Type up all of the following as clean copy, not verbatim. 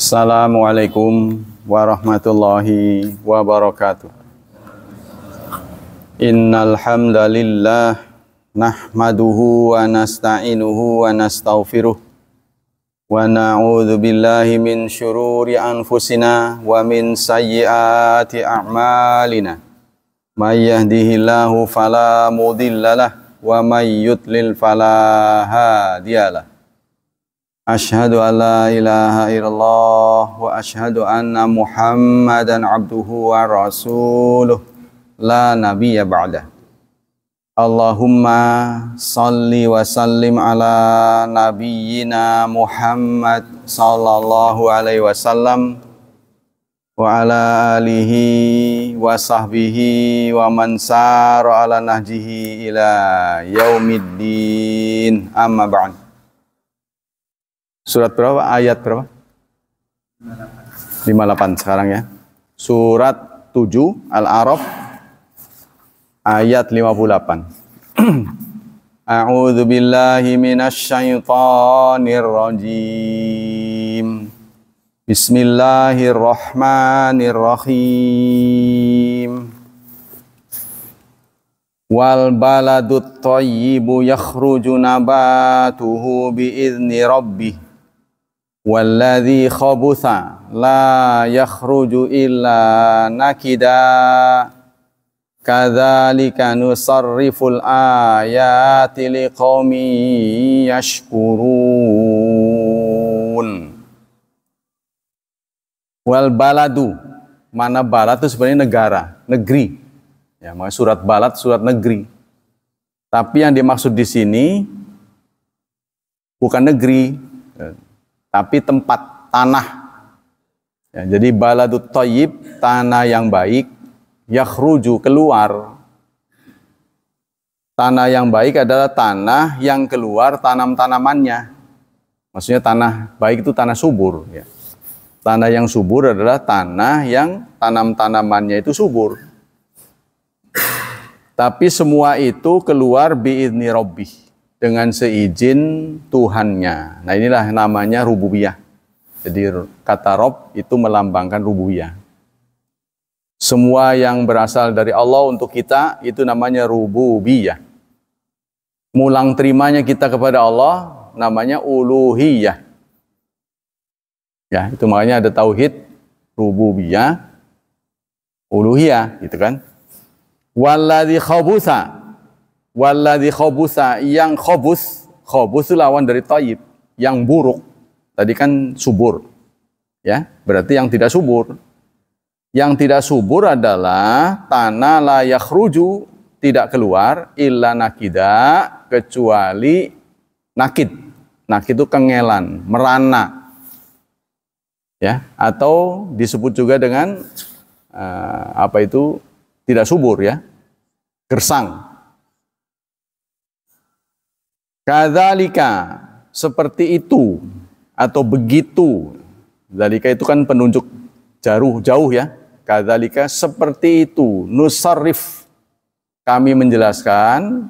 Assalamualaikum warahmatullahi wabarakatuh. Innal hamdalillah nahmaduhu wa nasta'inuhu wa nastaghfiruh wa na'udzu billahi min syururi anfusina wa min sayyiati a'malina. May yahdihillahu fala mudhillalah wa may yudlil fala hadiyalah. Asyhadu an la ilaha illallah wa asyhadu anna Muhammadan abduhu wa rasuluh la nabiyya ba'dah. Allahumma salli wa sallim ala nabiyyina Muhammad sallallahu alaihi wasallam wa ala alihi wa sahbihi wa man sara ala nahjihi ila yaumiddin, amma ba'd. Surat berapa? Ayat berapa? 58 sekarang ya. Surat 7 Al-A'raf ayat 58. A'udzu billahi minasy syaithanir rajim. Bismillahirrahmanirrahim. Wal baladut thayyibu yakhruju nabatuhu bi'izni rabbih. Walladzi khabutha la yakhruju illa nakida. Kadzalika nusarriful ayati liqaumin yashkurun. Wal baladu, mana balad itu sebenarnya negara, negeri. Ya, makanya surat balad surat negeri. Tapi yang dimaksud di sini bukan negeri, tapi tempat, tanah. Ya, jadi baladut thayyib, tanah yang baik, yakhruju, keluar. Tanah yang baik adalah tanah yang keluar tanam-tanamannya. Maksudnya tanah baik itu tanah subur. Ya. Tanah yang subur adalah tanah yang tanam-tanamannya itu subur. Tapi semua itu keluar bi'izni rabbih, dengan seizin Tuhannya. Nah, inilah namanya rububiyah. Jadi kata Rob itu melambangkan rububiyah. Semua yang berasal dari Allah untuk kita itu namanya rububiyah. Mulang terimanya kita kepada Allah namanya uluhiyah. Ya, itu makanya ada tauhid, rububiyah, uluhiyah, gitu kan? Walladzi khabutha. Walladzi khabutha, yang khabus itu lawan dari thayyib, yang buruk. Tadi kan subur. Ya, berarti yang tidak subur. Yang tidak subur adalah tanah la yakhruju, tidak keluar, illa nakida, kecuali nakid. Nakid itu kengelan, merana. Ya, atau disebut juga dengan tidak subur ya, gersang. Kadzalika, seperti itu atau begitu. Dzalika itu kan penunjuk jauh ya. Kadzalika, seperti itu. Nusarrif, kami menjelaskan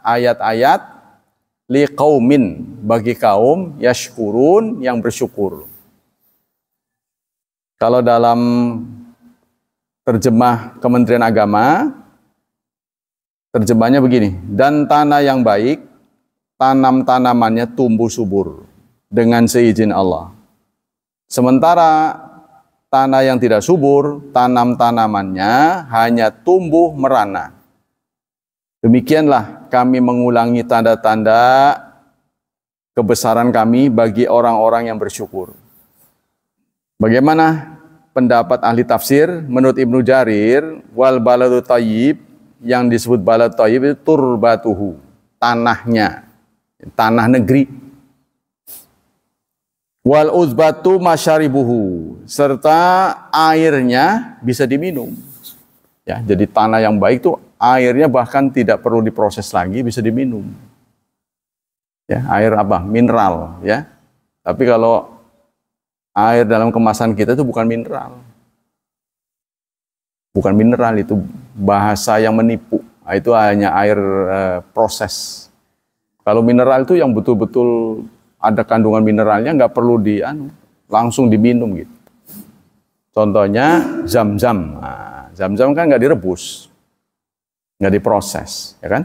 ayat-ayat liqaumin, bagi kaum yashkurun, yang bersyukur. Kalau dalam terjemah Kementerian Agama, terjemahnya begini, dan tanah yang baik, tanam-tanamannya tumbuh subur dengan seizin Allah. Sementara tanah yang tidak subur, tanam-tanamannya hanya tumbuh merana. Demikianlah kami mengulangi tanda-tanda kebesaran kami bagi orang-orang yang bersyukur. Bagaimana pendapat ahli tafsir? Menurut Ibnu Jarir, wal baladu thayyib, yang disebut balad thayyib itu turbatuhu, tanahnya, tanah negeri. Wal uzbatu masyaribuhu, serta airnya bisa diminum. Ya, jadi tanah yang baik itu airnya bahkan tidak perlu diproses lagi, bisa diminum. Ya, air apa? Mineral, ya. Tapi kalau air dalam kemasan kita itu bukan mineral. Bukan mineral, itu bahasa yang menipu. Nah, itu hanya air proses. Kalau mineral itu yang betul-betul ada kandungan mineralnya, nggak perlu langsung diminum gitu. Contohnya zam-zam. Nah, zam-zam kan nggak direbus, nggak diproses, ya kan?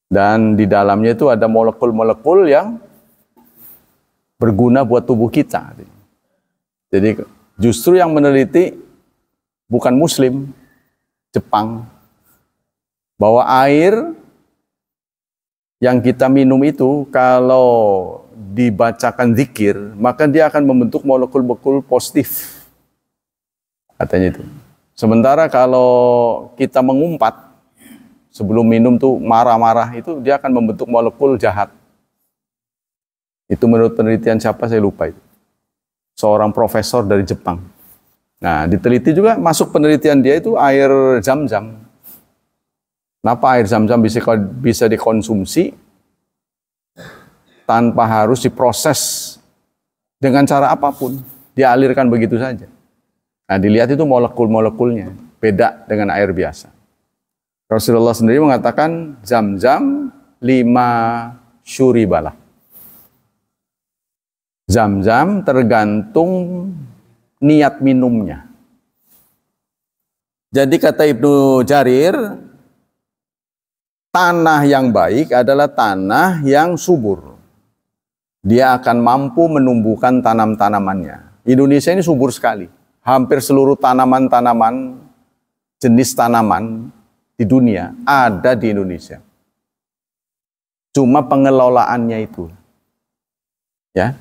Dan di dalamnya itu ada molekul-molekul yang berguna buat tubuh kita. Jadi justru yang meneliti bukan Muslim, Jepang, bahwa air yang kita minum itu kalau dibacakan zikir, maka dia akan membentuk molekul-molekul positif. Katanya itu. Sementara kalau kita mengumpat sebelum minum tuh marah-marah, itu dia akan membentuk molekul jahat. Itu menurut penelitian siapa saya lupa itu. Seorang profesor dari Jepang. Nah, diteliti juga, masuk penelitian dia itu air zam-zam. Kenapa air zam-zam bisa dikonsumsi tanpa harus diproses dengan cara apapun, dialirkan begitu saja. Nah, dilihat itu molekul-molekulnya beda dengan air biasa. Rasulullah sendiri mengatakan zam-zam 5 syuribalah. Zam-zam tergantung niat minumnya. Jadi kata Ibnu Jarir, tanah yang baik adalah tanah yang subur. Dia akan mampu menumbuhkan tanam-tanamannya. Indonesia ini subur sekali. Hampir seluruh tanaman-tanaman, jenis tanaman di dunia ada di Indonesia. Cuma pengelolaannya itu. Ya.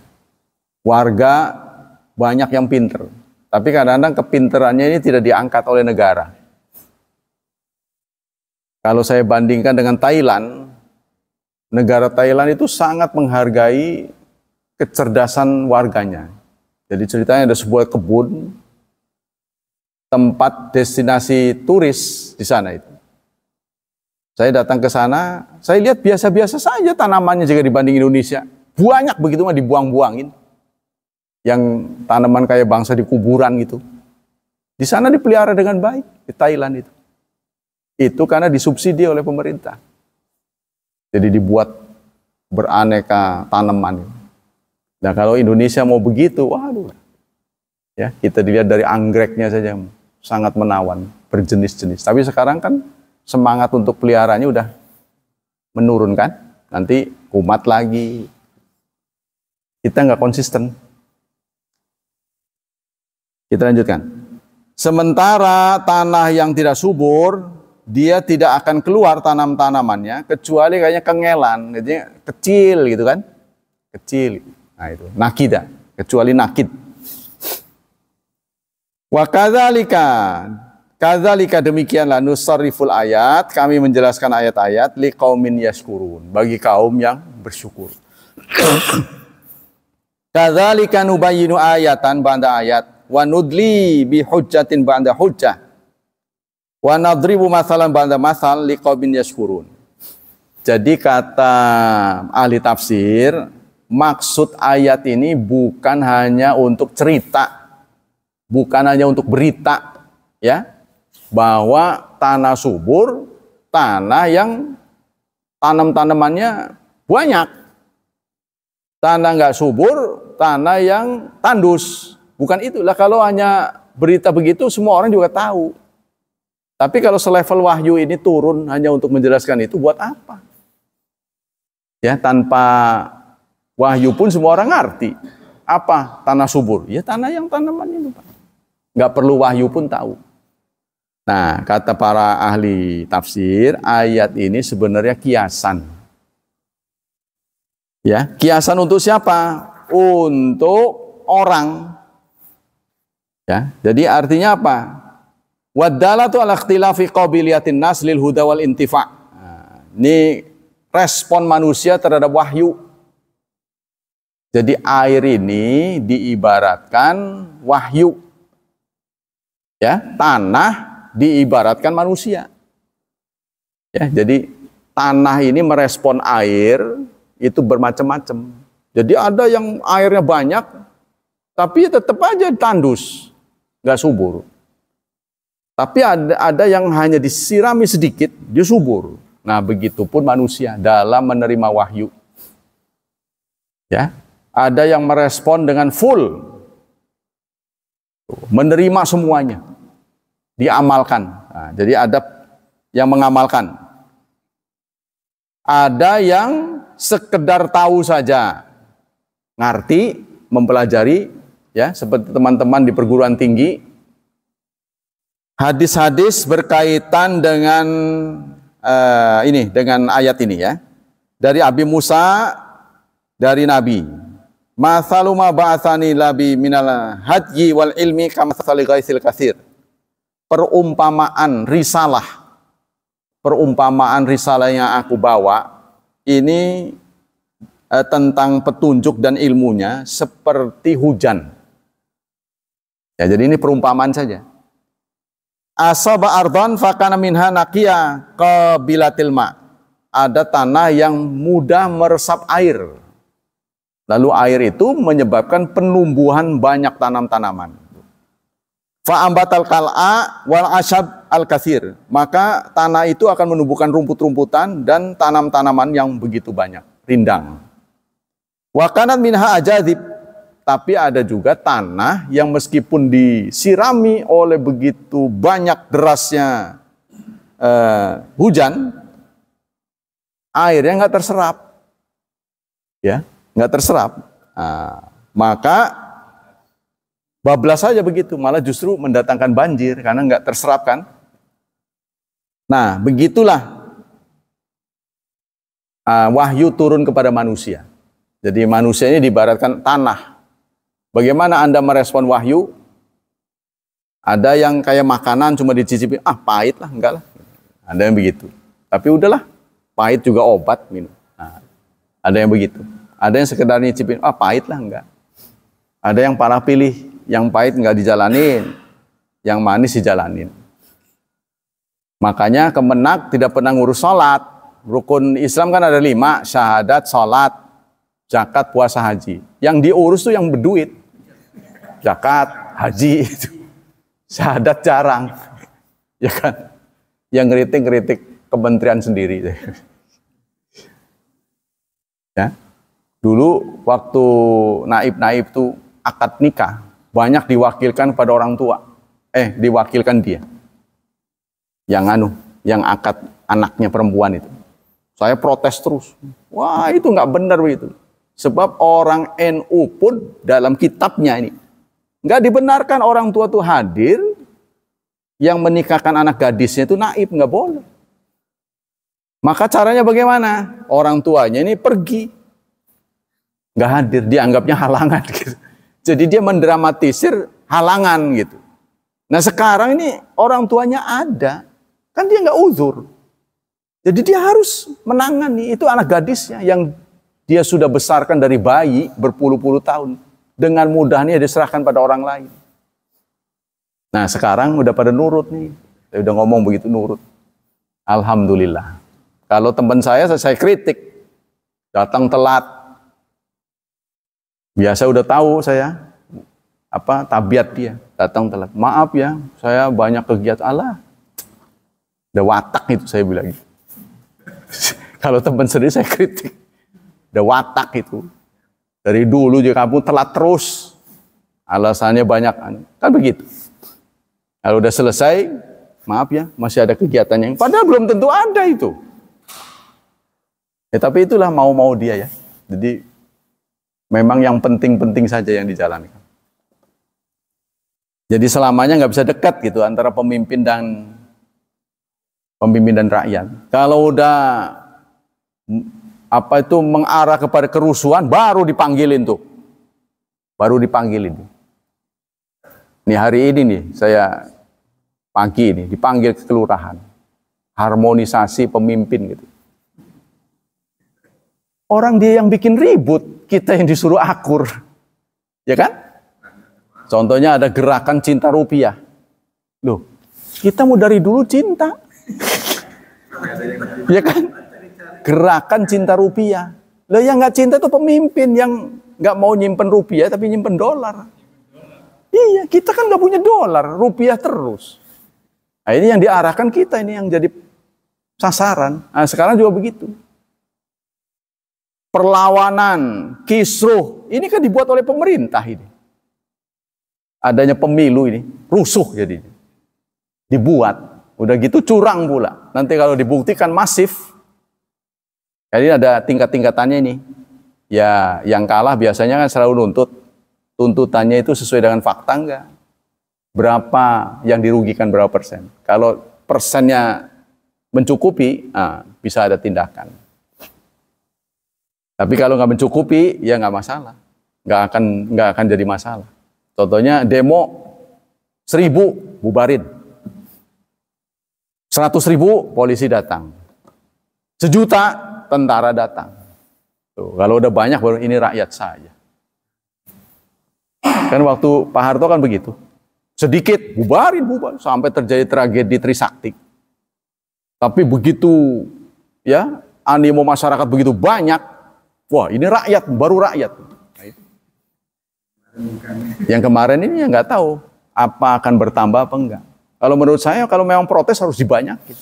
Warga banyak yang pinter. Tapi kadang-kadang kepinterannya ini tidak diangkat oleh negara. Kalau saya bandingkan dengan Thailand, negara Thailand itu sangat menghargai kecerdasan warganya. Jadi ceritanya ada sebuah kebun, tempat destinasi turis di sana itu. Saya datang ke sana, saya lihat biasa-biasa saja tanamannya jika dibanding Indonesia. Banyak begitu mah dibuang-buangin. Yang tanaman kayak bangsa di kuburan gitu. Di sana dipelihara dengan baik, di Thailand itu. Itu karena disubsidi oleh pemerintah. Jadi dibuat beraneka tanaman. Nah, kalau Indonesia mau begitu, waduh. Ya, kita dilihat dari anggreknya saja sangat menawan, berjenis-jenis. Tapi sekarang kan semangat untuk peliharanya udah menurun kan? Nanti kumat lagi. Kita nggak konsisten. Kita lanjutkan. Sementara tanah yang tidak subur, dia tidak akan keluar tanam-tanamannya kecuali kayaknya kengelan, jadi kecil gitu kan? Kecil. Nah itu, nakida, kecuali nakid. Wa kadzalika demikianlah nusarriful ayat, kami menjelaskan ayat-ayat liqaumin yashkurun, bagi kaum yang bersyukur. Kadzalika nubayyinu ayatan ba'da ayat wa nudli bi hujjatin ba'da hujjah wa nadribu masalan ba'da masal liqaumin yashkurun. Jadi kata ahli tafsir, maksud ayat ini bukan hanya untuk cerita, bukan hanya untuk berita, ya, bahwa tanah subur, tanah yang tanam-tanamannya banyak. Tanah nggak subur, tanah yang tandus. Bukan itulah, kalau hanya berita begitu semua orang juga tahu. Tapi kalau selevel wahyu ini turun hanya untuk menjelaskan itu, buat apa? Ya, tanpa wahyu pun semua orang ngerti. Apa tanah subur? Ya tanah yang tanaman itu, Pak. Nggak perlu wahyu pun tahu. Nah, kata para ahli tafsir, ayat ini sebenarnya kiasan. Ya, kiasan untuk siapa? Untuk orang. Ya, jadi artinya apa? Waddalatu ala ikhtilafi qabiliyatin nas lil huda wal intifa'. Nah, ini respon manusia terhadap wahyu. Jadi air ini diibaratkan wahyu. Ya, tanah diibaratkan manusia. Ya, jadi tanah ini merespon air itu bermacam-macam. Jadi ada yang airnya banyak, tapi tetap aja tandus, nggak subur. Tapi ada yang hanya disirami sedikit, dia subur. Nah, begitupun manusia dalam menerima wahyu. Ya, ada yang merespon dengan full, menerima semuanya, diamalkan. Nah, jadi ada yang mengamalkan. Ada yang sekedar tahu saja, ngerti, mempelajari, ya, seperti teman-teman di perguruan tinggi, hadis-hadis berkaitan dengan dengan ayat ini, ya, dari Abi Musa, dari Nabi, mathalu ma ba'athani labi minal hadyi wal ilmi kamathali ghaisil katsir. Perumpamaan risalah yang aku bawa ini tentang petunjuk dan ilmunya seperti hujan. Ya, jadi ini perumpamaan saja. Asaba ardhan fakana minha naqiya qabilatil ma. Ada tanah yang mudah meresap air. Lalu air itu menyebabkan penumbuhan banyak tanam-tanaman. Fa'ambatal kal'a wal asyab al-katsir. Maka tanah itu akan menumbuhkan rumput-rumputan dan tanam-tanaman yang begitu banyak, rindang. Wa kanat minha ajadib. Tapi ada juga tanah yang meskipun disirami oleh begitu banyak derasnya hujan, airnya nggak terserap, ya, nggak terserap. Nah, maka bablas saja begitu, malah justru mendatangkan banjir karena nggak terserap kan. Nah, begitulah wahyu turun kepada manusia. Jadi manusia ini diibaratkan tanah. Bagaimana Anda merespon wahyu? Ada yang kayak makanan cuma dicicipi, pahit lah, enggak lah. Ada yang begitu. Tapi udahlah, pahit juga obat minum. Nah, ada yang begitu. Ada yang sekedar nyicipin, pahit lah, enggak. Ada yang parah pilih, yang pahit enggak dijalanin, yang manis dijalanin. Makanya Kemenak tidak pernah ngurus sholat. Rukun Islam kan ada 5, syahadat, sholat, zakat, puasa, haji. Yang diurus tuh yang berduit. Zakat, haji, itu. Syahadat jarang. Ya kan? Yang ngeritik-ngeritik kementerian sendiri. Ya. Dulu waktu naib-naib tuh akad nikah, banyak diwakilkan pada orang tua. Diwakilkan dia. Yang akad anaknya perempuan itu. Saya protes terus. Wah, itu nggak benar begitu. Sebab orang NU pun dalam kitabnya ini nggak dibenarkan orang tua tuh hadir yang menikahkan anak gadisnya itu naib, nggak boleh. Maka caranya bagaimana? Orang tuanya ini pergi, nggak hadir, dianggapnya halangan gitu. Jadi dia mendramatisir halangan gitu. Nah sekarang ini orang tuanya ada, kan dia nggak uzur. Jadi dia harus menangani itu anak gadisnya yang dia sudah besarkan dari bayi berpuluh-puluh tahun. Dengan mudahnya diserahkan pada orang lain. Nah sekarang udah pada nurut nih. Saya udah ngomong begitu nurut. Alhamdulillah. Kalau teman saya kritik. Datang telat. Biasa udah tahu saya. Tabiat dia. Datang telat. Maaf ya, saya banyak kegiatan. Allah. Udah watak itu saya bilang. Kalau teman sendiri saya kritik. Udah watak itu. Dari dulu juga kamu telat terus. Alasannya banyak. Kan begitu. Kalau udah selesai, maaf ya, masih ada kegiatan yang padahal belum tentu ada itu. Ya, tapi itulah mau-mau dia ya. Jadi memang yang penting-penting saja yang dijalankan. Jadi selamanya nggak bisa dekat gitu antara pemimpin dan rakyat. Kalau udah mengarah kepada kerusuhan, baru dipanggilin tuh. Baru dipanggilin. Nih hari ini nih, saya pagi ini dipanggil ke kelurahan. Harmonisasi pemimpin gitu. Orang dia yang bikin ribut, kita yang disuruh akur. Ya kan? Contohnya ada gerakan cinta rupiah. Loh, kita mau dari dulu cinta. Ya kan? Gerakan cinta rupiah. Lah yang nggak cinta itu pemimpin yang nggak mau nyimpen rupiah tapi nyimpen dolar. Iya, kita kan nggak punya dolar, rupiah terus. Nah, ini yang diarahkan kita, ini yang jadi sasaran. Nah, sekarang juga begitu. perlawanan, kisruh, ini kan dibuat oleh pemerintah ini. Adanya pemilu ini, rusuh jadi. Dibuat, udah gitu curang pula. Nanti kalau dibuktikan masif, jadi ada tingkat-tingkatannya ini. Ya, yang kalah biasanya kan selalu nuntut. Tuntutannya itu sesuai dengan fakta enggak? Berapa yang dirugikan, berapa persen? Kalau persennya mencukupi, bisa ada tindakan. Tapi kalau nggak mencukupi, ya nggak masalah. Nggak akan jadi masalah. Contohnya demo 1.000 bubarin. 100.000 polisi datang. 1 juta tentara datang. Tuh, kalau udah banyak baru ini rakyat saya. Kan waktu Pak Harto kan begitu. Sedikit bubarin sampai terjadi tragedi Trisakti. Tapi begitu ya animo masyarakat begitu banyak, wah ini rakyat, baru rakyat. Yang kemarin ini ya nggak tahu apa akan bertambah apa enggak. Kalau menurut saya kalau memang protes harus dibanyakin.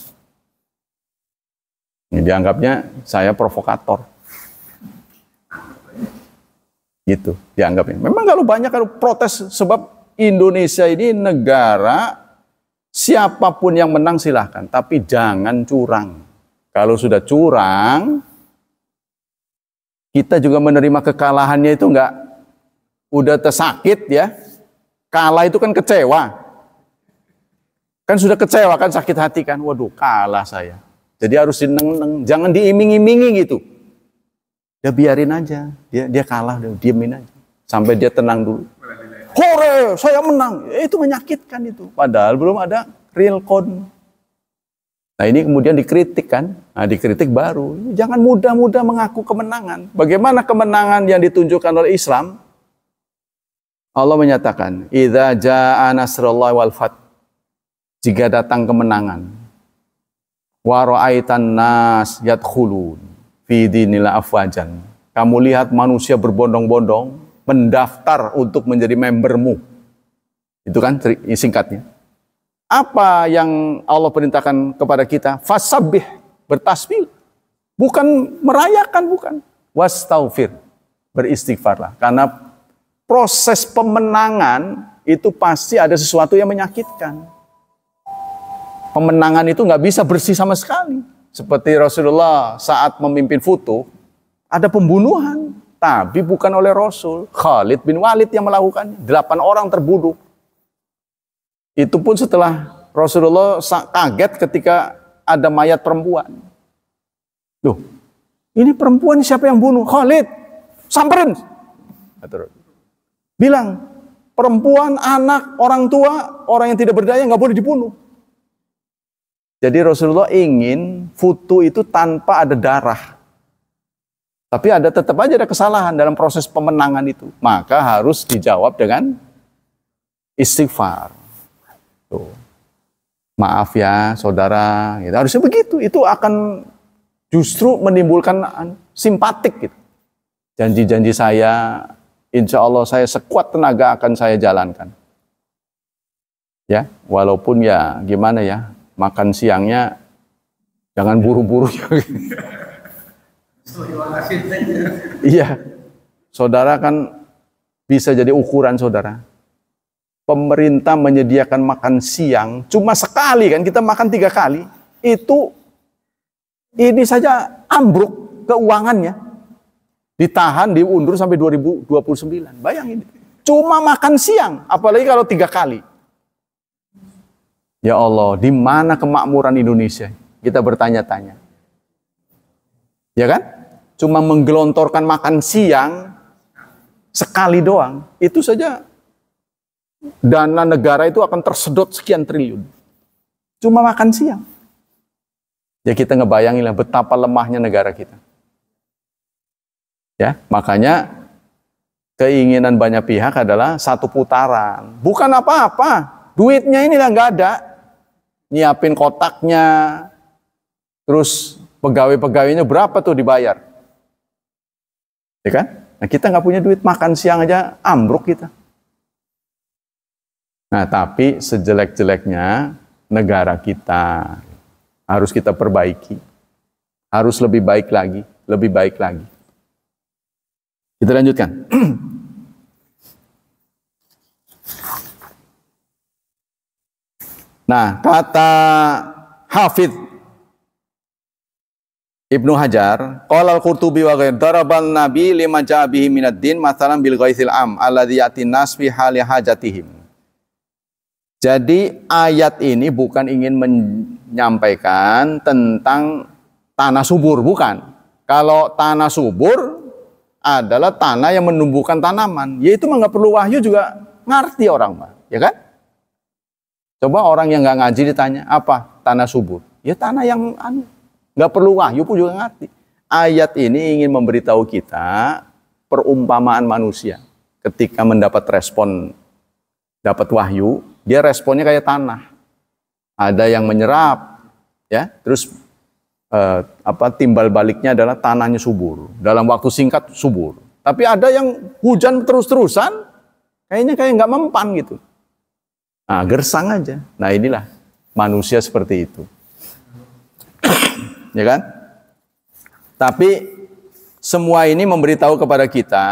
Ini dianggapnya saya provokator. Gitu dianggapnya. Memang kalau banyak kalau protes sebab Indonesia ini negara siapapun yang menang silahkan, tapi jangan curang. Kalau sudah curang, kita juga menerima kekalahannya itu enggak udah tersakit ya, kalah itu kan kecewa. Kan sudah kecewa kan, sakit hati kan, waduh kalah saya. Jadi harus dineng-neng, jangan diiming-imingi gitu. Ya biarin aja, dia kalah, diemin aja. Sampai dia tenang dulu. Hore, saya menang. Itu menyakitkan itu. Padahal belum ada real count. Nah ini kemudian dikritik kan. Nah dikritik baru. Jangan mudah-mudah mengaku kemenangan. Bagaimana kemenangan yang ditunjukkan oleh Islam? Allah menyatakan, "Idza jaa nasrullahi wal fath." Jika datang kemenangan. Wa ra'aitan nas yadkhulun fi dinillah afwajan. Kamu lihat manusia berbondong-bondong mendaftar untuk menjadi membermu. Itu kan singkatnya. Apa yang Allah perintahkan kepada kita? Fasabbih, bertasbih. Bukan merayakan, bukan. Wastaghfir, beristighfarlah. Karena proses pemenangan itu pasti ada sesuatu yang menyakitkan. Pemenangan itu nggak bisa bersih sama sekali. Seperti Rasulullah saat memimpin Futuh, ada pembunuhan. Tapi bukan oleh Rasul. Khalid bin Walid yang melakukannya. 8 orang terbunuh. Itu pun setelah Rasulullah kaget ketika ada mayat perempuan. Loh, ini perempuan siapa yang bunuh? Khalid, samperin. Bilang, perempuan, anak, orang tua, orang yang tidak berdaya nggak boleh dibunuh. Jadi Rasulullah ingin Futuh itu tanpa ada darah. Tapi tetap aja ada kesalahan dalam proses pemenangan itu. Maka harus dijawab dengan istighfar. Tuh. Maaf ya saudara. Gitu. Harusnya begitu. Itu akan justru menimbulkan simpatik. Gitu. Janji-janji saya, insya Allah saya sekuat tenaga akan saya jalankan. Ya, walaupun ya gimana ya, makan siangnya jangan buru-buru. Iya, saudara kan bisa jadi ukuran saudara. Pemerintah menyediakan makan siang cuma sekali kan, kita makan 3 kali. Itu ini saja ambruk keuangannya. Ditahan, diundur sampai 2029. Bayangin, cuma makan siang, apalagi kalau 3 kali. Ya Allah, di mana kemakmuran Indonesia? Kita bertanya-tanya. Ya kan? Cuma menggelontorkan makan siang sekali doang, itu saja dana negara itu akan tersedot sekian triliun. Cuma makan siang. Ya kita ngebayangin lah betapa lemahnya negara kita. Ya, makanya keinginan banyak pihak adalah 1 putaran. Bukan apa-apa, duitnya inilah nggak ada. Nyiapin kotaknya, terus pegawai-pegawainya berapa tuh dibayar? Ya kan? Nah kita nggak punya duit, makan siang aja ambruk kita. Nah tapi sejelek-jeleknya negara kita harus kita perbaiki. Harus lebih baik lagi, lebih baik lagi. Kita lanjutkan. Nah, kata Hafidz Ibnu Hajar, qala al-Qurtubi wa ghair darabal nabi lima ja'a bihi minad din mathalan bil ghaithil am alladzi yatin nas fi hali hajatihim. Jadi ayat ini bukan ingin menyampaikan tentang tanah subur, bukan. Kalau tanah subur adalah tanah yang menumbuhkan tanaman, yaitu nggak perlu wahyu juga ngerti orang mah, ya kan? Coba orang yang nggak ngaji ditanya, apa tanah subur? Ya tanah yang nggak perlu wahyu pun juga ngerti. Ayat ini ingin memberitahu kita perumpamaan manusia. Ketika mendapat respon, dapat wahyu, dia responnya kayak tanah. Ada yang menyerap, ya, terus timbal baliknya adalah tanahnya subur. Dalam waktu singkat subur. Tapi ada yang hujan terus-terusan, kayaknya kayak nggak mempan gitu. Nah, gersang aja. Nah, inilah manusia seperti itu. Ya kan? Tapi semua ini memberitahu kepada kita,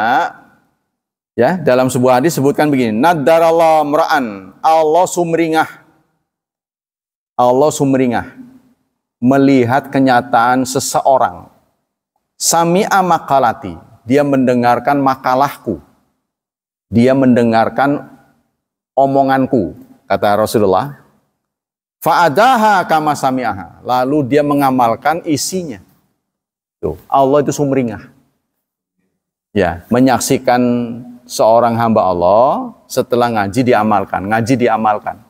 ya, dalam sebuah hadis sebutkan begini, nadarallahu mra'an, Allah sumringah melihat kenyataan seseorang. Sami'a makalati, dia mendengarkan makalahku. Dia mendengarkan omonganku, kata Rasulullah. Fa'adaha kama sami'aha, lalu dia mengamalkan isinya. Tuh, Allah itu sumringah. Ya, menyaksikan seorang hamba Allah setelah ngaji diamalkan.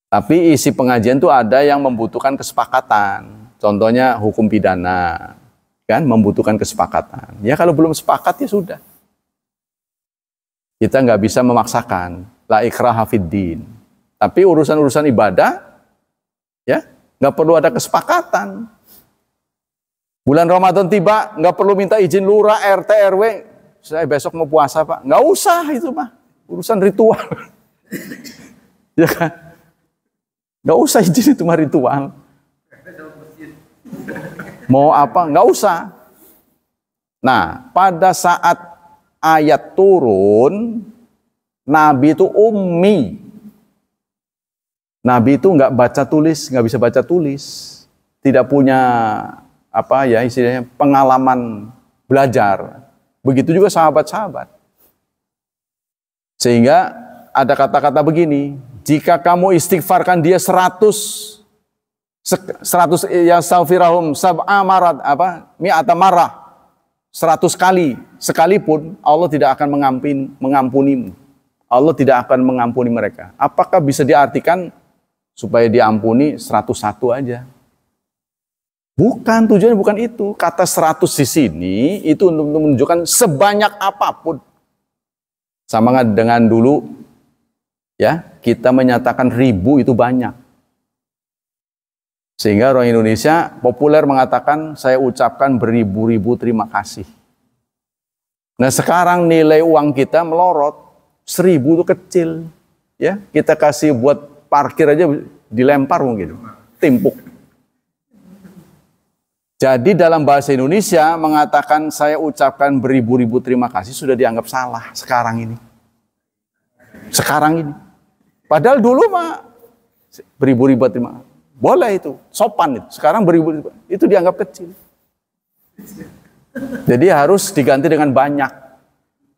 Tapi isi pengajian itu ada yang membutuhkan kesepakatan. Contohnya hukum pidana, kan membutuhkan kesepakatan. Ya kalau belum sepakat ya sudah. Kita nggak bisa memaksakan. La ikraha fiddin. Tapi urusan-urusan ibadah, ya nggak perlu ada kesepakatan. Bulan Ramadan tiba, nggak perlu minta izin lurah, RT, RW. Saya besok mau puasa Pak. Nggak usah itu Pak. Urusan ritual. Ya kan? Nggak usah izin itu mah ritual. Mau apa? Nggak usah. Nah, pada saat ayat turun, Nabi itu ummi. Nabi itu nggak bisa baca tulis, tidak punya istilahnya pengalaman belajar. Begitu juga sahabat-sahabat. Sehingga ada kata-kata begini, jika kamu istighfarkan dia 100 ya safirahum sab'a marat mi'ata marah 100 kali sekalipun Allah tidak akan mengampunimu. Allah tidak akan mengampuni mereka. Apakah bisa diartikan supaya diampuni 101 aja? Bukan, tujuannya bukan itu. Kata 100 di sini itu untuk menunjukkan sebanyak apapun. Sama dengan dulu ya, kita menyatakan 1000 itu banyak. Sehingga orang Indonesia populer mengatakan saya ucapkan beribu-ribu terima kasih. Nah, sekarang nilai uang kita melorot. 1000 itu kecil. Ya, kita kasih buat parkir aja dilempar mungkin. Timpuk. Jadi dalam bahasa Indonesia mengatakan saya ucapkan beribu-ribu terima kasih sudah dianggap salah sekarang ini. Sekarang ini. Padahal dulu mah beribu-ribu terima kasih. Boleh itu, sopan itu. Sekarang beribu-ribu itu dianggap kecil. Jadi harus diganti dengan banyak.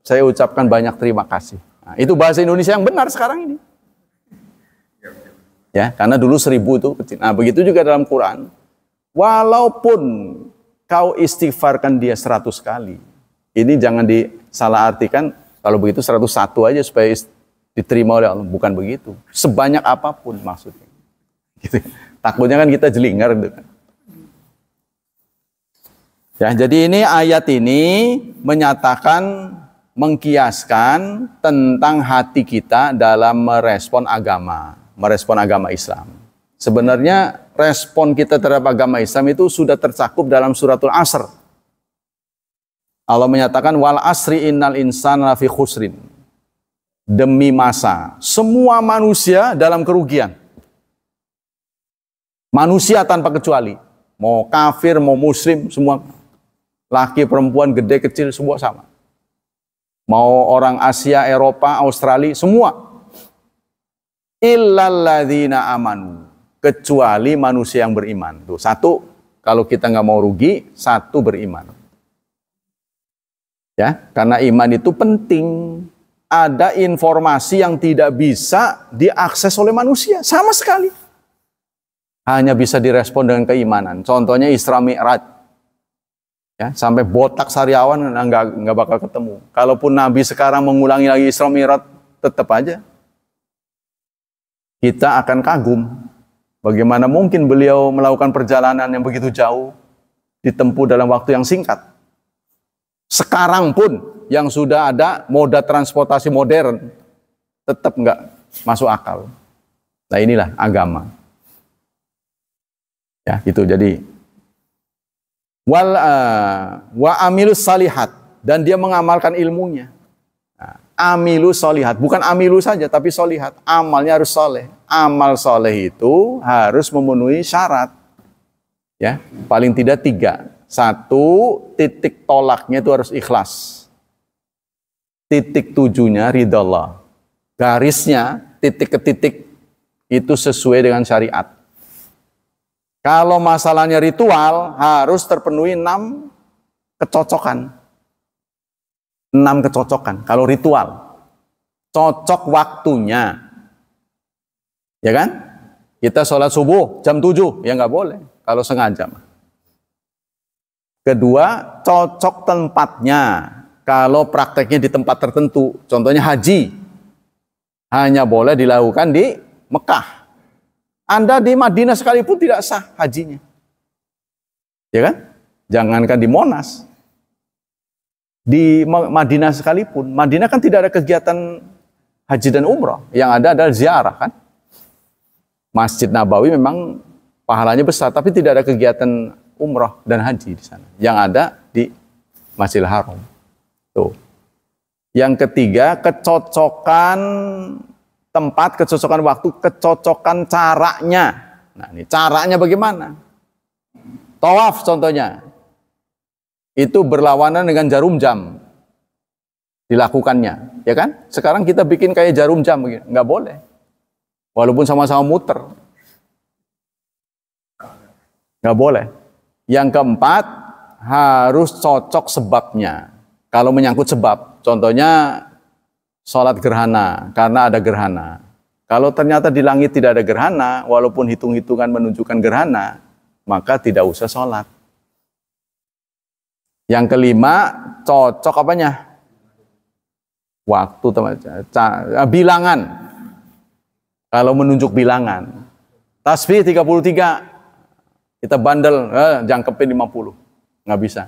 Saya ucapkan banyak terima kasih. Nah, itu bahasa Indonesia yang benar sekarang ini. Ya, karena dulu 1000 itu kecil. Nah, begitu juga dalam Quran. Walaupun kau istighfarkan dia 100 kali. Ini jangan disalahartikan kalau begitu 101 aja supaya diterima oleh Allah. Bukan begitu. Sebanyak apapun maksudnya. Gitu. Takutnya kan kita jelingar gitu kan. Ya, jadi ini ayat ini menyatakan, mengkiaskan tentang hati kita dalam merespon agama Islam. Sebenarnya respon kita terhadap agama Islam itu sudah tercakup dalam suratul Asr. Allah menyatakan wal asri innal insana lafi khusrin. Demi masa, semua manusia dalam kerugian. Manusia tanpa kecuali, mau kafir, mau muslim, semua Laki, perempuan, gede, kecil, semua sama. Mau orang Asia, Eropa, Australia, semua. Illalladzina amanu. Kecuali manusia yang beriman. Tuh, satu, kalau kita nggak mau rugi, satu beriman. Ya, karena iman itu penting. Ada informasi yang tidak bisa diakses oleh manusia, sama sekali. Hanya bisa direspon dengan keimanan. Contohnya Isra Mi'raj. Ya, sampai botak sariawan nggak bakal ketemu. Kalaupun Nabi sekarang mengulangi lagi Isra Mi'raj, tetap aja kita akan kagum. Bagaimana mungkin beliau melakukan perjalanan yang begitu jauh ditempuh dalam waktu yang singkat. Sekarang pun yang sudah ada moda transportasi modern tetap nggak masuk akal. Nah inilah agama. Ya gitu. Jadi wa amilus salihat, dan dia mengamalkan ilmunya. Nah, amilus solihat, bukan amilu saja tapi solihat, amalnya harus soleh. Amal soleh itu harus memenuhi syarat, ya paling tidak 3. 1, titik tolaknya itu harus ikhlas. Titik tujuhnya ridha Allah. Garisnya titik ke titik itu sesuai dengan syariat. Kalau masalahnya ritual, harus terpenuhi 6 kecocokan. 6 kecocokan. Kalau ritual, cocok waktunya. Ya kan? Kita sholat subuh jam 7, ya nggak boleh. Kalau sengaja. Kedua, cocok tempatnya. Kalau prakteknya di tempat tertentu, contohnya haji, hanya boleh dilakukan di Mekah. Anda di Madinah sekalipun tidak sah hajinya. Ya kan? Jangankan di Monas. Di Madinah sekalipun. Madinah kan tidak ada kegiatan haji dan umrah. Yang ada adalah ziarah kan. Masjid Nabawi memang pahalanya besar, tapi tidak ada kegiatan umrah dan haji di sana. Yang ada di Masjidil Haram. Tuh. Yang ketiga, kecocokan tempat, kecocokan waktu, kecocokan caranya. Nah, ini caranya bagaimana? Tawaf contohnya. Itu berlawanan dengan jarum jam. Dilakukannya, ya kan? Sekarang kita bikin kayak jarum jam begini, nggak boleh. Walaupun sama-sama muter. Nggak boleh. Yang keempat, harus cocok sebabnya. Kalau menyangkut sebab, contohnya sholat gerhana, karena ada gerhana. Kalau ternyata di langit tidak ada gerhana, walaupun hitung-hitungan menunjukkan gerhana, maka tidak usah sholat. Yang kelima, cocok apanya? Waktu, bilangan. Kalau menunjuk bilangan. Tasbih 33, kita bandel, jangkepin 50. Nggak bisa.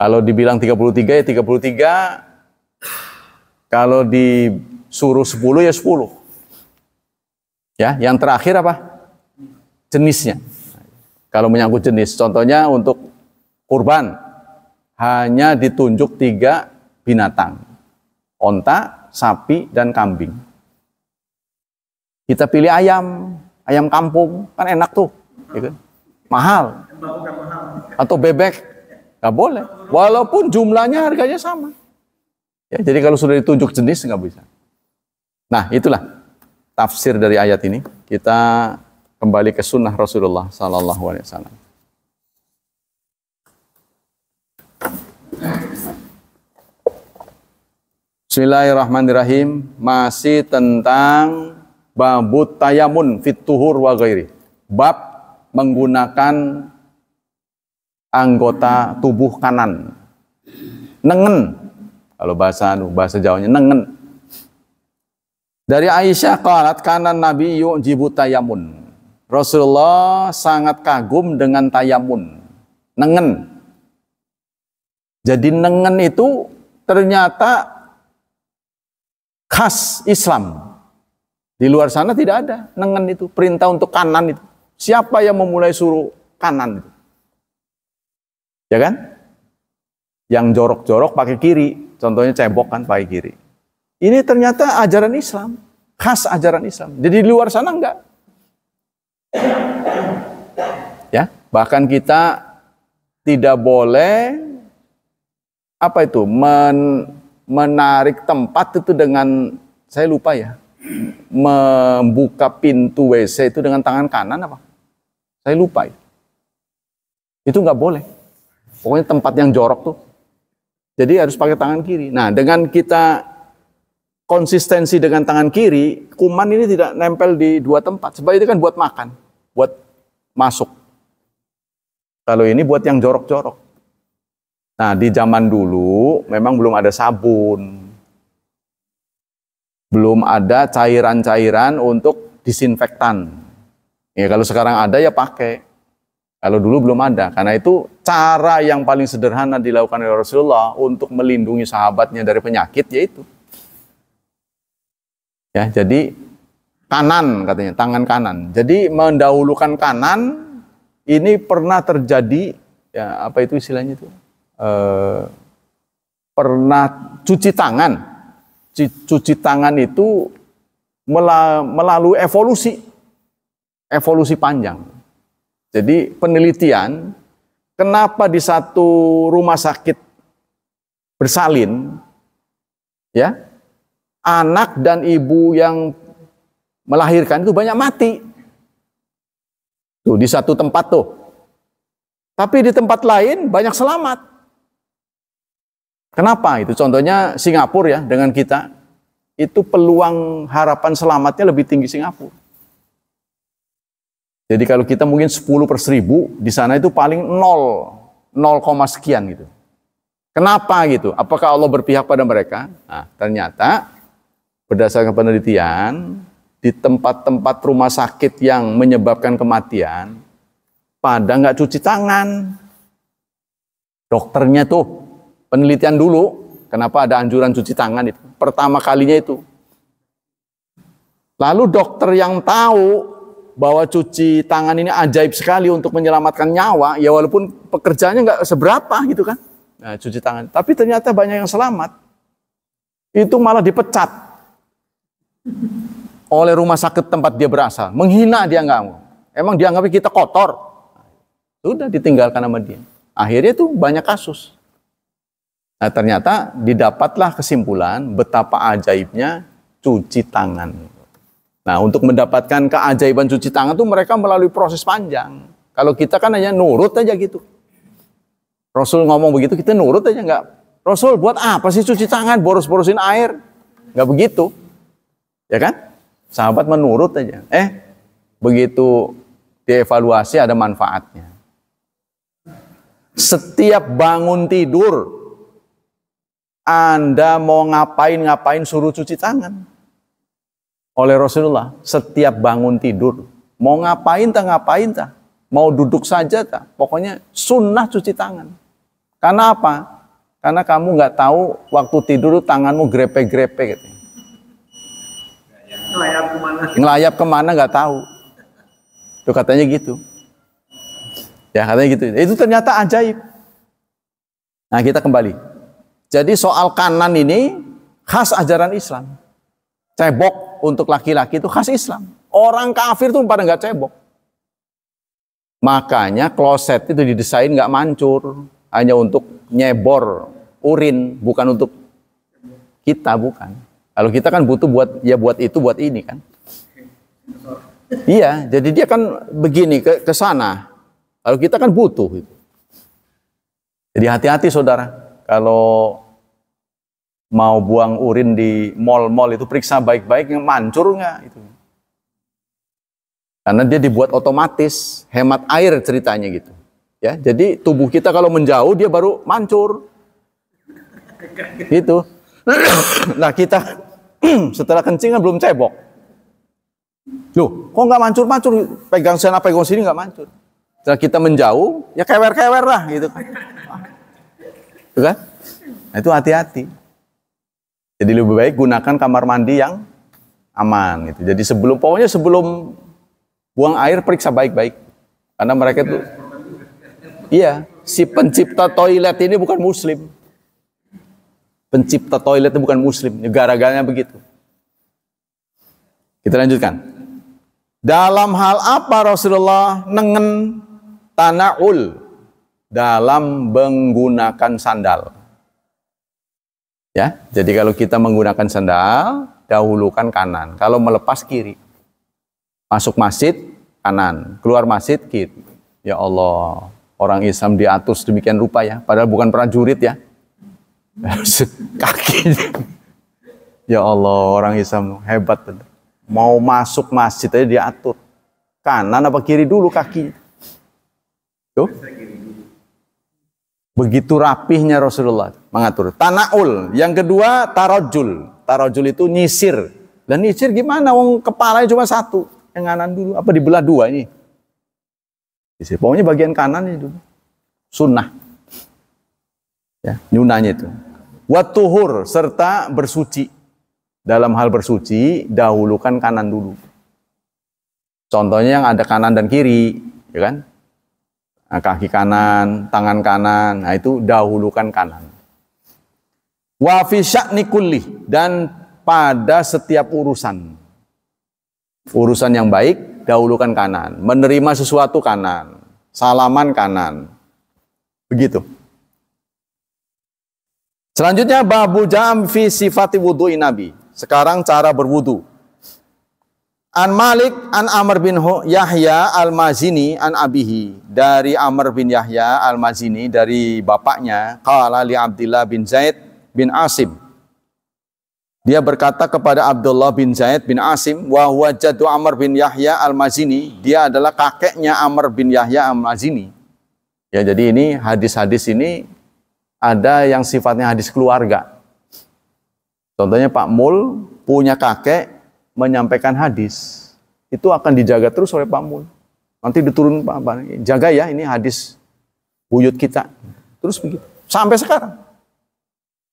Kalau dibilang 33 ya 33, kalau disuruh 10 ya 10. Ya, yang terakhir apa? Jenisnya. Kalau menyangkut jenis, contohnya untuk kurban hanya ditunjuk 3 binatang. Onta, sapi, dan kambing. Kita pilih ayam kampung, kan enak tuh. Ya kan? Mahal. Atau bebek, nggak boleh. Walaupun jumlahnya harganya sama. Ya, jadi kalau sudah ditunjuk jenis nggak bisa. Nah itulah tafsir dari ayat ini. Kita kembali ke sunnah Rasulullah Sallallahu Alaihi Wasallam. Bismillahirrahmanirrahim. Masih tentang babut tayamun fit tuhur wa ghairi. Bab menggunakan anggota tubuh kanan. Nengen. Kalau bahasa Jawanya nengen. Dari Aisyah qalat kana Nabi yu'jibu tayamun. Rasulullah sangat kagum dengan tayamun. Nengen. Jadi nengen itu ternyata khas Islam. Di luar sana tidak ada nengen itu, perintah untuk kanan itu. Siapa yang memulai suruh kanan itu? Ya kan? Yang jorok-jorok pakai kiri. Contohnya cebok kan pakai kiri. Ini ternyata ajaran Islam. Khas ajaran Islam. Jadi di luar sana enggak. Ya, bahkan kita tidak boleh apa itu menarik tempat itu dengan, saya lupa ya, membuka pintu WC itu dengan tangan kanan apa? Saya lupa itu. Itu nggak boleh. Pokoknya tempat yang jorok tuh. Jadi harus pakai tangan kiri. Nah, dengan kita konsistensi dengan tangan kiri, kuman ini tidak nempel di dua tempat. Sebab itu kan buat makan, buat masuk. Kalau ini buat yang jorok-jorok. Nah, di zaman dulu memang belum ada sabun. Belum ada cairan-cairan untuk disinfektan. Ya, kalau sekarang ada ya pakai. Kalau dulu belum ada. Karena itu cara yang paling sederhana dilakukan oleh Rasulullah untuk melindungi sahabatnya dari penyakit yaitu. Ya, jadi kanan katanya, tangan kanan. Jadi mendahulukan kanan ini pernah terjadi, ya apa itu istilahnya itu? Pernah cuci tangan. Cuci tangan itu melalui evolusi panjang. Jadi penelitian, kenapa di satu rumah sakit bersalin, ya, anak dan ibu yang melahirkan itu banyak mati. Tuh, di satu tempat tuh. Tapi di tempat lain banyak selamat. Kenapa itu? Contohnya Singapura ya, dengan kita, itu peluang harapan selamatnya lebih tinggi Singapura. Jadi kalau kita mungkin 10/1000, di sana itu paling 0 sekian gitu. Kenapa gitu? Apakah Allah berpihak pada mereka? Nah, ternyata berdasarkan penelitian, di tempat-tempat rumah sakit yang menyebabkan kematian, pada nggak cuci tangan. Dokternya tuh, penelitian dulu, kenapa ada anjuran cuci tangan itu? Pertama kalinya itu. Lalu dokter yang tahu bahwa cuci tangan ini ajaib sekali untuk menyelamatkan nyawa, ya walaupun pekerjaannya nggak seberapa gitu kan, nah, cuci tangan. Tapi ternyata banyak yang selamat. Itu malah dipecat oleh rumah sakit tempat dia berasal. Menghina dia nggak mau. Emang dianggapnya kita kotor. Sudah ditinggalkan sama dia. Akhirnya tuh banyak kasus. Nah, ternyata didapatlah kesimpulan betapa ajaibnya cuci tangan. Nah, untuk mendapatkan keajaiban cuci tangan itu mereka melalui proses panjang. Kalau kita kan hanya nurut aja gitu. Rasul ngomong begitu, kita nurut aja nggak. Rasul buat apa sih cuci tangan, boros-borosin air? Nggak begitu. Ya kan? Sahabat menurut aja. Begitu dievaluasi ada manfaatnya. Setiap bangun tidur, Anda mau ngapain suruh cuci tangan. Oleh Rasulullah, setiap bangun tidur, mau ngapain tak, mau duduk saja tak, pokoknya sunnah cuci tangan. Karena apa? Karena kamu nggak tahu waktu tidur tanganmu grepe-grepe gitu. Ngelayap kemana nggak tahu. Itu katanya gitu. Ya katanya gitu. Itu ternyata ajaib. Nah kita kembali. Jadi soal kanan ini khas ajaran Islam. Cebok untuk laki-laki itu khas Islam. Orang kafir tuh pada nggak cebok. Makanya kloset itu didesain nggak mancur, hanya untuk nyebor urin, bukan untuk kita, bukan. Kalau kita kan butuh buat itu, buat ini kan. Iya, jadi dia kan begini ke sana. Kalau kita kan butuh gitu. Jadi hati-hati saudara, kalau mau buang urin di mal-mal itu periksa baik-baik, mancur nggak itu. Karena dia dibuat otomatis, hemat air ceritanya gitu. Ya, jadi tubuh kita kalau menjauh dia baru mancur. Gitu. Nah kita setelah kencing kan belum cebok. Loh, kok nggak mancur-mancur? Pegang sana, pegang sini nggak mancur. Setelah kita menjauh, ya kewer-kewer lah gitu kan. Itu kan? Nah, itu hati-hati. Jadi lebih baik gunakan kamar mandi yang aman gitu. Jadi pokoknya sebelum buang air periksa baik-baik. Karena mereka itu, iya, si pencipta toilet ini bukan muslim. Pencipta toilet itu bukan muslim. Gara-garanya begitu. Kita lanjutkan. Dalam hal apa Rasulullah nengen tana'ul? dalam menggunakan sandal. Ya, jadi kalau kita menggunakan sandal, dahulukan kanan. Kalau melepas kiri. Masuk masjid kanan, keluar masjid kiri. Ya Allah, orang Islam diatur sedemikian rupa ya, padahal bukan prajurit ya. Kaki. Ya Allah, orang Islam hebat. Mau masuk masjid aja diatur. Kanan apa kiri dulu kaki. Tuh. Begitu rapihnya Rasulullah mengatur. Tanaul. Yang kedua tarojul. Tarojul itu nyisir. Dan nyisir gimana? Wong kepalanya cuma satu. Yang kanan dulu. Apa dibelah dua ini? Nyisir. Pokoknya bagian kanan ini dulu. Sunnah. Ya, nyunahnya itu. Watuhur. Serta bersuci. Dalam hal bersuci, dahulukan kanan dulu. Contohnya yang ada kanan dan kiri. Ya kan? Nah, kaki kanan, tangan kanan, nah itu dahulukan kanan. Wa fi sya'ni kulli, dan pada setiap urusan. Urusan yang baik, dahulukan kanan. Menerima sesuatu kanan. Salaman kanan. Begitu. Selanjutnya, babu jam fi sifati wudu'i Nabi. Sekarang cara berwudu. An Malik, an Amr bin Yahya al-Mazini, an abihi. Dari Amr bin Yahya al-Mazini, dari bapaknya. Qala li Abdillah bin Zaid bin Asim. Dia berkata kepada Abdullah bin Zaid bin Asim, wa huwa jaddu Amr bin Yahya al-Mazini. Dia adalah kakeknya Amr bin Yahya al-Mazini. Ya, jadi ini hadis-hadis ini ada yang sifatnya hadis keluarga. Contohnya Pak Mul punya kakek menyampaikan hadis, itu akan dijaga terus oleh Pak Mul. Nanti diturun Pak, jaga ya, ini hadis buyut kita. Terus begitu sampai sekarang.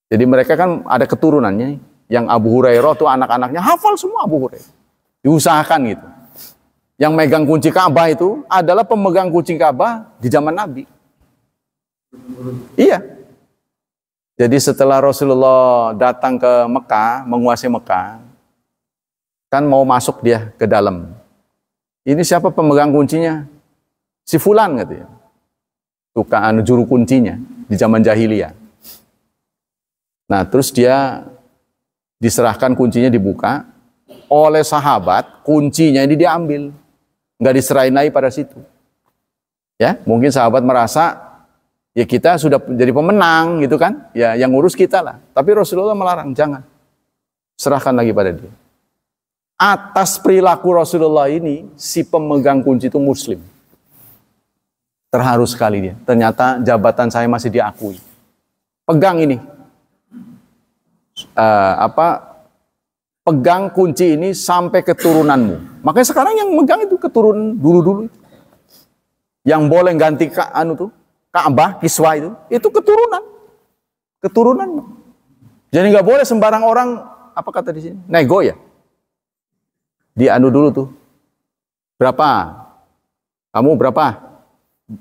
Jadi mereka kan ada keturunannya. Yang Abu Hurairah tuh anak-anaknya hafal semua Abu Hurairah. Diusahakan gitu. Yang megang kunci Ka'bah itu adalah pemegang kunci Ka'bah di zaman Nabi. Iya. Jadi setelah Rasulullah datang ke Mekah, menguasai Mekah, kan mau masuk dia ke dalam. Ini siapa pemegang kuncinya? Si Fulan katanya. Tukang juru kuncinya di zaman jahiliyah. Nah, terus dia diserahkan kuncinya, dibuka oleh sahabat, kuncinya ini diambil. Nggak diserahin lagi pada situ. Ya, mungkin sahabat merasa ya kita sudah jadi pemenang gitu kan. Ya, yang ngurus kita lah. Tapi Rasulullah melarang, jangan. Serahkan lagi pada dia. Atas perilaku Rasulullah ini, si pemegang kunci itu Muslim. Terharu sekali dia. Ternyata jabatan saya masih diakui. Pegang ini. Pegang kunci ini sampai keturunanmu. Makanya sekarang yang megang itu keturunan dulu-dulu. Yang boleh ganti Ka'bah, Kiswa itu keturunan. Keturunan. Jadi nggak boleh sembarang orang, apa kata di sini? Nego ya? Dulu tuh. Berapa? Kamu berapa?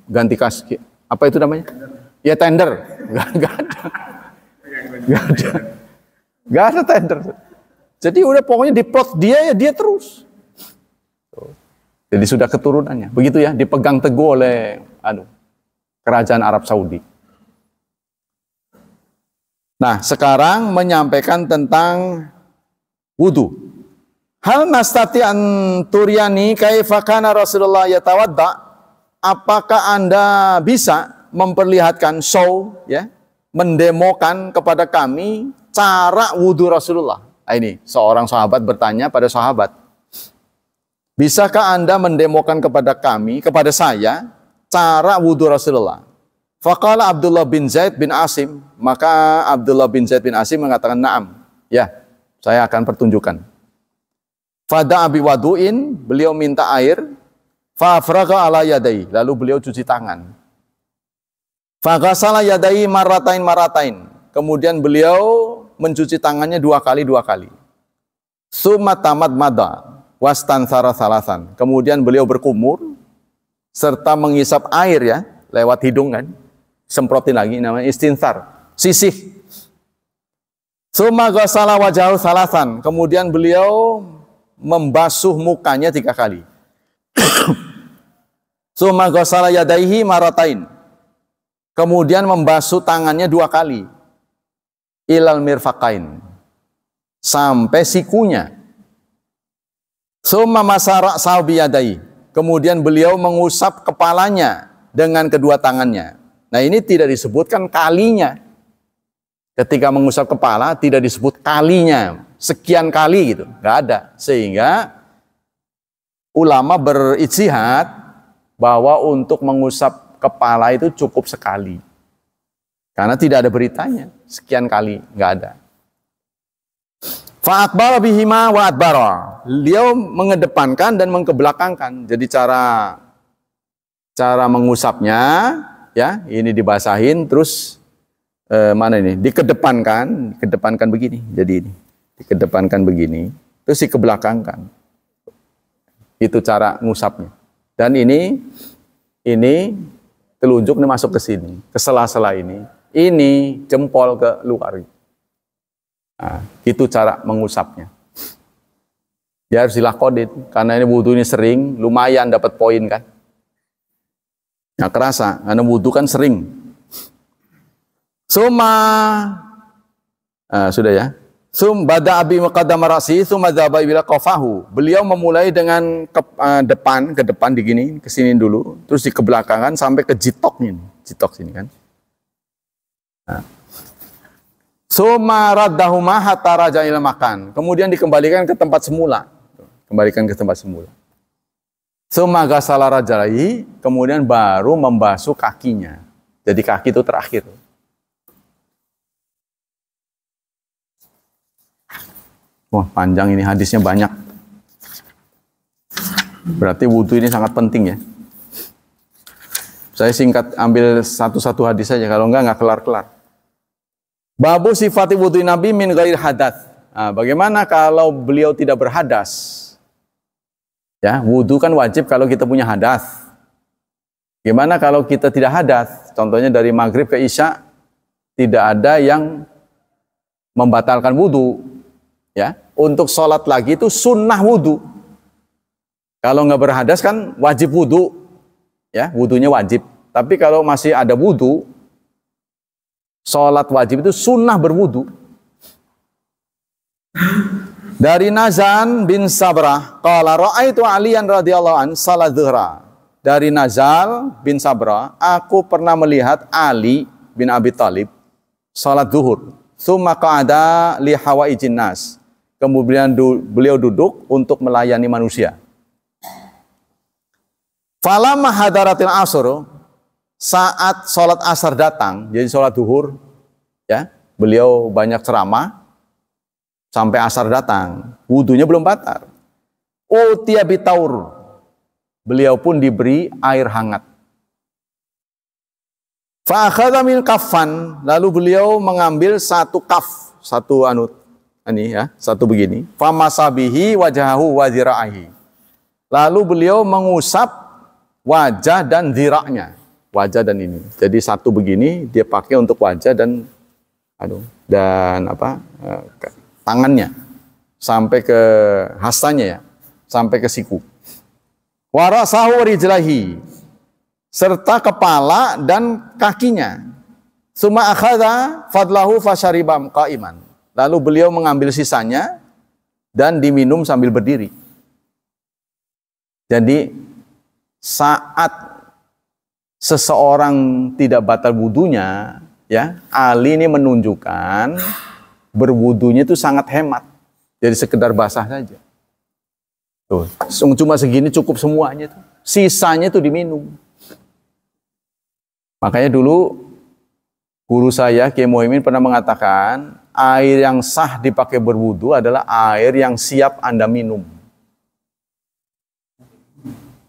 Ganti apa itu namanya? Ya tender. Gak ada. Gak ada tender. Jadi udah pokoknya diplot dia ya dia terus. Jadi sudah keturunannya. Begitu ya, dipegang teguh oleh kerajaan Arab Saudi. Nah, sekarang menyampaikan tentang wudu. Hal nastati anturiani kaifa kana Rasulullah yatawadda? Apakah Anda bisa memperlihatkan ya, mendemokan kepada kami cara wudu Rasulullah? Nah, ini seorang sahabat bertanya pada sahabat, bisakah Anda mendemokan kepada kami, kepada saya, cara wudu Rasulullah? Faqala Abdullah bin Zaid bin Asim, maka Abdullah bin Zaid bin Asim mengatakan, na'am, ya, saya akan pertunjukkan. Fada abi wadu'in, beliau minta air, fa'afraga ala yadai, lalu beliau cuci tangan. Faghasala yadai maratain, kemudian beliau mencuci tangannya dua kali. Summa tamad mada, wastan salasan, kemudian beliau berkumur, serta menghisap air ya, lewat hidung kan, semprotin lagi, namanya istinsar, sisih. Summa ghasala wajahu salasan, kemudian beliau membasuh mukanya 3 kali. Summa ghasala yadaihi maratain. kemudian membasuh tangannya 2 kali, ilal mirfaqain, sampai sikunya. Summa masara sawbiyadai, kemudian beliau mengusap kepalanya dengan kedua tangannya. Nah, ini tidak disebutkan kalinya. Ketika mengusap kepala tidak disebut kalinya, sekian kali gitu, nggak ada. Sehingga ulama berijtihad bahwa untuk mengusap kepala itu cukup sekali. Karena tidak ada beritanya, sekian kali, nggak ada. Fa'akbara bihima wa adbara. Beliau mengedepankan dan mengkebelakangkan. Jadi cara mengusapnya, ya, ini dibasahin, terus mana ini? Dikedepankan begini. Jadi ini, dikedepankan begini, terus dikebelakangkan. Itu cara ngusapnya. Dan ini telunjuk ini masuk ke sini, ke sela-sela ini. Ini jempol ke luar. Nah, itu cara mengusapnya. Ya harus dilakonin, karena ini wudhu ini sering, lumayan dapat poin kan. Nggak kerasa, karena wudhu kan sering. Sudah ya. Bada abi muqaddam ra'si, summa dzaba ila qafahu. Beliau memulai dengan ke depan digini, ke sini dulu, terus di kebelakangan sampai ke jitoknya, jitok sini kan. Nah. Summa raddahuma hatta raja ila makan. Kemudian dikembalikan ke tempat semula. Kembalikan ke tempat semula. Summa ghasala rajulai, kemudian baru membasuh kakinya. Jadi kaki itu terakhir. Wah, panjang ini, hadisnya banyak. Berarti wudhu ini sangat penting ya. Saya singkat ambil satu-satu hadis saja, kalau enggak kelar-kelar. Babu sifati wudhu Nabi min ghair hadath. Nah, bagaimana kalau beliau tidak berhadas? Ya, wudhu kan wajib kalau kita punya hadas. Gimana kalau kita tidak hadas? Contohnya dari maghrib ke isya tidak ada yang membatalkan wudhu. Ya, untuk sholat lagi itu sunnah wudhu. Kalau nggak berhadas kan wajib wudhu. Ya, wudhunya wajib. Tapi kalau masih ada wudhu, sholat wajib itu sunnah berwudu. Dari Nazan bin Sabrah, qala ra'aitu Aliyan radhiyallahu an salat dhuhra. Dari Nazal bin Sabrah, aku pernah melihat Ali bin Abi Thalib salat zuhur. Tsumma qa'ada li hawaijin nas. Kemudian beliau duduk untuk melayani manusia. Falamma hadaratil asr, saat sholat asar datang, jadi sholat duhur, ya, beliau banyak ceramah sampai asar datang, wudhunya belum batal. Utiya bitaur, beliau pun diberi air hangat. Fa akhadha min kaffan, lalu beliau mengambil satu kaf, satu ini ya, satu begini. Fa masabihi wajahahu wa dhira'ahi. Lalu beliau mengusap wajah dan dhiraknya. Wajah dan ini. Jadi satu begini dia pakai untuk wajah dan tangannya sampai ke hastanya ya, sampai ke siku. Wa rasahu rijlahi, serta kepala dan kakinya. Summa akhadha fadlahu fasyaribam qaiman. Lalu beliau mengambil sisanya dan diminum sambil berdiri. Jadi saat seseorang tidak batal wudunya, ya, Ali ini menunjukkan berwudunya itu sangat hemat. Jadi sekedar basah saja. Tuh, cuma segini cukup semuanya tuh. Sisanya itu diminum. Makanya dulu guru saya Kiai Muhaimin pernah mengatakan, air yang sah dipakai berwudu adalah air yang siap Anda minum.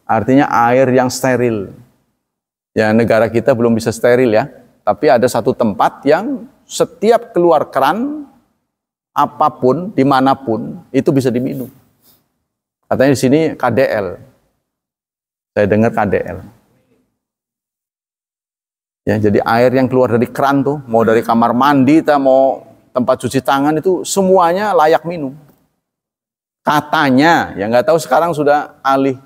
Artinya air yang steril. Ya, negara kita belum bisa steril ya, tapi ada satu tempat yang setiap keluar keran, apapun, dimanapun, itu bisa diminum. Katanya di sini KDL. Saya dengar KDL. Ya, jadi air yang keluar dari keran tuh, mau dari kamar mandi, mau tempat cuci tangan itu semuanya layak minum. Katanya, ya nggak tahu sekarang sudah alih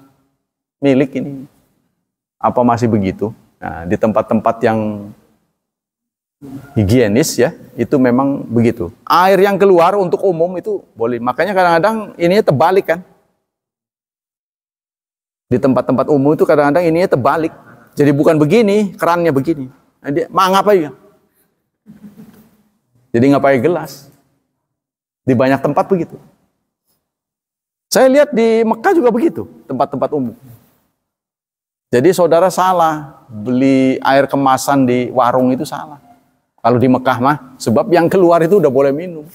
milik ini. Apa masih begitu? Nah, di tempat-tempat yang higienis ya, itu memang begitu. Air yang keluar untuk umum itu boleh. Makanya kadang-kadang ininya terbalik kan. Di tempat-tempat umum itu kadang-kadang ininya terbalik. Jadi bukan begini, kerannya begini. Nah, dia ngapain ya? Jadi nggak pakai gelas. Di banyak tempat begitu. Saya lihat di Mekah juga begitu, tempat-tempat umum. Jadi saudara salah, beli air kemasan di warung itu salah. Kalau di Mekah mah, sebab yang keluar itu udah boleh minum.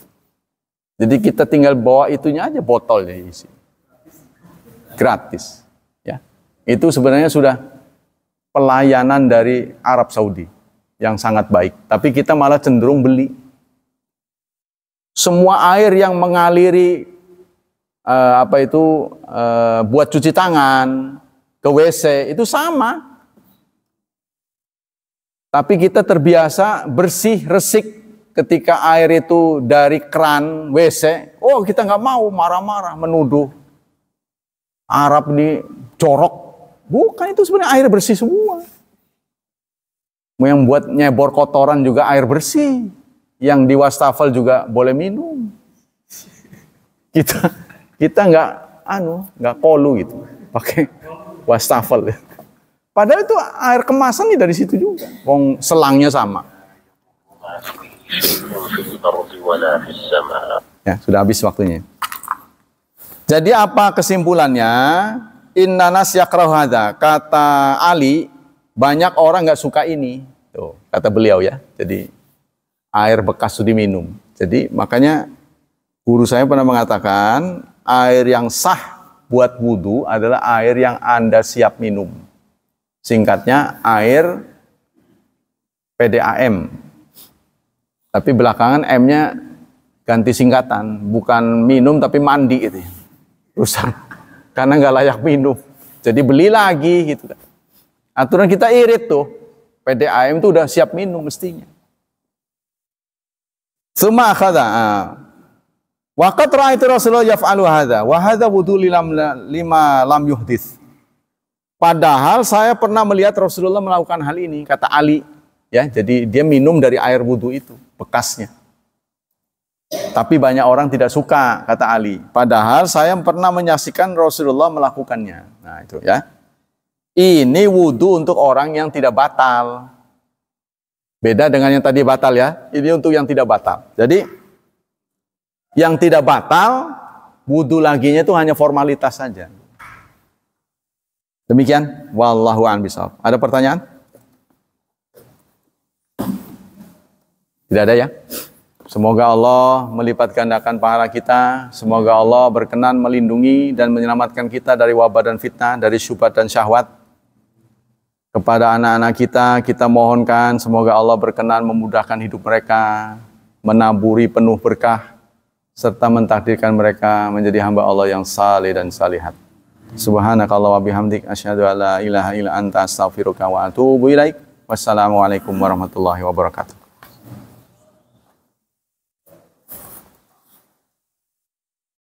Jadi kita tinggal bawa itunya aja, botolnya isi. Gratis. Ya. Itu sebenarnya sudah pelayanan dari Arab Saudi yang sangat baik. Tapi kita malah cenderung beli. Semua air yang mengaliri buat cuci tangan, ke WC itu sama. Tapi kita terbiasa bersih, resik ketika air itu dari keran WC. Oh, kita nggak mau, marah-marah, menuduh Arab ini jorok. Bukan, itu sebenarnya air bersih semua. Yang buat nyebor kotoran juga air bersih. Yang di wastafel juga boleh minum. Kita nggak kolu gitu, pakai wastafel. Padahal itu air kemasan dari situ juga. Wong selangnya sama. Ya, sudah habis waktunya. Jadi apa kesimpulannya? Innanas yakrahu hadza. Kata Ali, banyak orang nggak suka ini. Tuh, kata beliau ya. Jadi air bekas itu diminum. Jadi makanya guru saya pernah mengatakan air yang sah buat wudhu adalah air yang Anda siap minum. Singkatnya air PDAM. Tapi belakangan M-nya ganti singkatan. Bukan minum tapi mandi gitu. Rusak. Karena nggak layak minum. Jadi beli lagi gitu. Aturan kita irit tuh. PDAM itu udah siap minum mestinya. Suma akhadha. Waqat ra'aitu Rasulullah yaf'alu hadza wa hadza wudu lima lam yuhdits. Padahal saya pernah melihat Rasulullah melakukan hal ini, kata Ali, ya. Jadi dia minum dari air wudu itu, bekasnya. Tapi banyak orang tidak suka, kata Ali. Padahal saya pernah menyaksikan Rasulullah melakukannya. Nah, itu ya. Ini wudu untuk orang yang tidak batal. Beda dengan yang tadi batal ya. Ini untuk yang tidak batal. Jadi yang tidak batal, wudu laginya itu hanya formalitas saja. Demikian, wallahu a'lam bishawab. Ada pertanyaan? Tidak ada ya? Semoga Allah melipat gandakan pahala kita. Semoga Allah berkenan melindungi dan menyelamatkan kita dari wabah dan fitnah, dari syubhat dan syahwat. Kepada anak-anak kita mohonkan semoga Allah berkenan memudahkan hidup mereka, menaburi penuh berkah, serta mentakdirkan mereka menjadi hamba Allah yang saleh dan salihat. Subhanakallah wa bihamdik asyhadu an la ilaha illa anta astaghfiruka wa atubu ilaik. Wassalamualaikum warahmatullahi wabarakatuh.